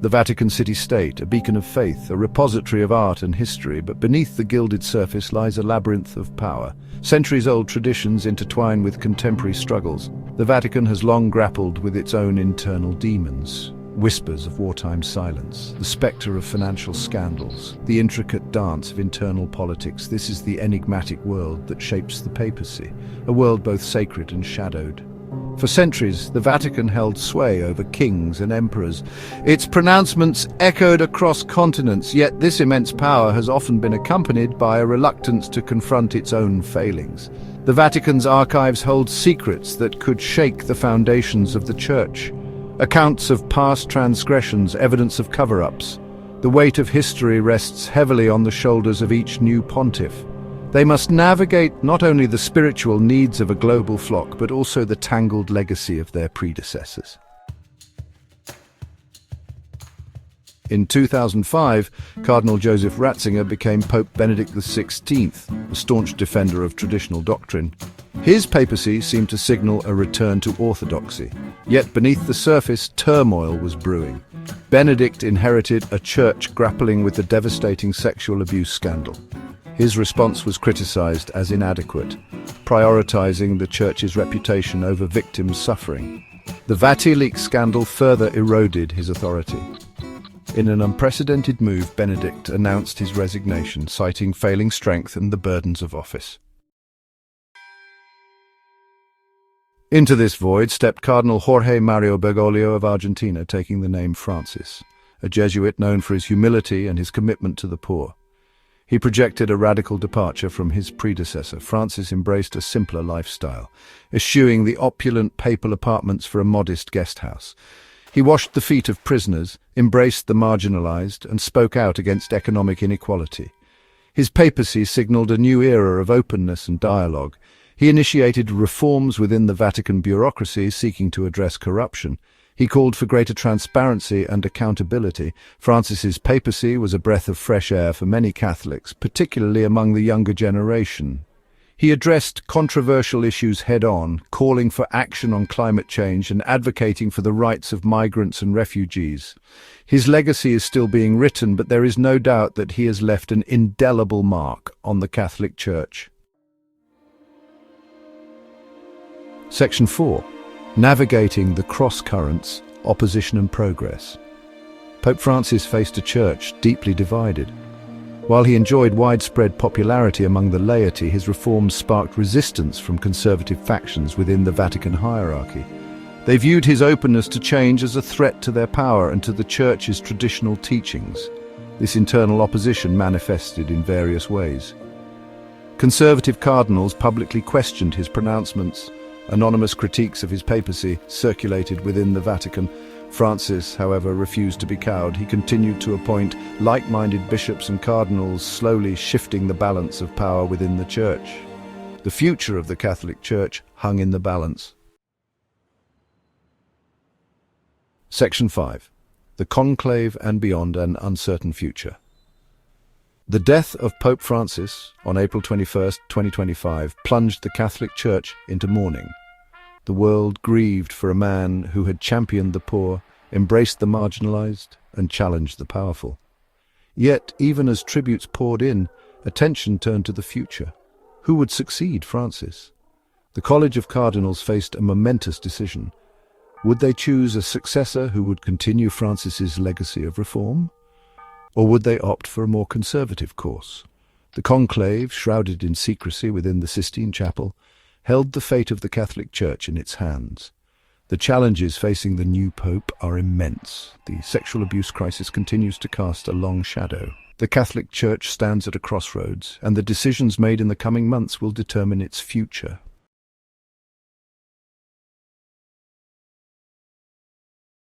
The Vatican city-state, a beacon of faith, a repository of art and history, but beneath the gilded surface lies a labyrinth of power. Centuries-old traditions intertwine with contemporary struggles. The Vatican has long grappled with its own internal demons. Whispers of wartime silence, the spectre of financial scandals, the intricate dance of internal politics. This is the enigmatic world that shapes the papacy, a world both sacred and shadowed. For centuries, the Vatican held sway over kings and emperors. Its pronouncements echoed across continents, yet this immense power has often been accompanied by a reluctance to confront its own failings. The Vatican's archives hold secrets that could shake the foundations of the Church. Accounts of past transgressions, evidence of cover-ups. The weight of history rests heavily on the shoulders of each new pontiff. They must navigate not only the spiritual needs of a global flock, but also the tangled legacy of their predecessors. In 2005, Cardinal Joseph Ratzinger became Pope Benedict XVI, a staunch defender of traditional doctrine. His papacy seemed to signal a return to orthodoxy, yet beneath the surface, turmoil was brewing. Benedict inherited a church grappling with the devastating sexual abuse scandal. His response was criticized as inadequate, prioritizing the Church's reputation over victims' suffering. The Vatileaks scandal further eroded his authority. In an unprecedented move, Benedict announced his resignation, citing failing strength and the burdens of office. Into this void stepped Cardinal Jorge Mario Bergoglio of Argentina, taking the name Francis, a Jesuit known for his humility and his commitment to the poor. He projected a radical departure from his predecessor. Francis embraced a simpler lifestyle, eschewing the opulent papal apartments for a modest guest house. He washed the feet of prisoners, embraced the marginalized, and spoke out against economic inequality. His papacy signaled a new era of openness and dialogue. He initiated reforms within the Vatican bureaucracy, seeking to address corruption. He called for greater transparency and accountability. Francis's papacy was a breath of fresh air for many Catholics, particularly among the younger generation. He addressed controversial issues head-on, calling for action on climate change and advocating for the rights of migrants and refugees. His legacy is still being written, but there is no doubt that he has left an indelible mark on the Catholic Church. Section 4. Navigating the cross-currents, opposition and progress. Pope Francis faced a church deeply divided. While he enjoyed widespread popularity among the laity, his reforms sparked resistance from conservative factions within the Vatican hierarchy. They viewed his openness to change as a threat to their power and to the Church's traditional teachings. This internal opposition manifested in various ways. Conservative cardinals publicly questioned his pronouncements. Anonymous critiques of his papacy circulated within the Vatican. Francis, however, refused to be cowed. He continued to appoint like-minded bishops and cardinals, slowly shifting the balance of power within the Church. The future of the Catholic Church hung in the balance. Section 5. The Conclave and Beyond an Uncertain Future. The death of Pope Francis on April 21, 2025, plunged the Catholic Church into mourning. The world grieved for a man who had championed the poor, embraced the marginalized, and challenged the powerful. Yet, even as tributes poured in, attention turned to the future. Who would succeed Francis? The College of Cardinals faced a momentous decision. Would they choose a successor who would continue Francis's legacy of reform? Or would they opt for a more conservative course? The conclave, shrouded in secrecy within the Sistine Chapel, held the fate of the Catholic Church in its hands. The challenges facing the new pope are immense. The sexual abuse crisis continues to cast a long shadow. The Catholic Church stands at a crossroads, and the decisions made in the coming months will determine its future.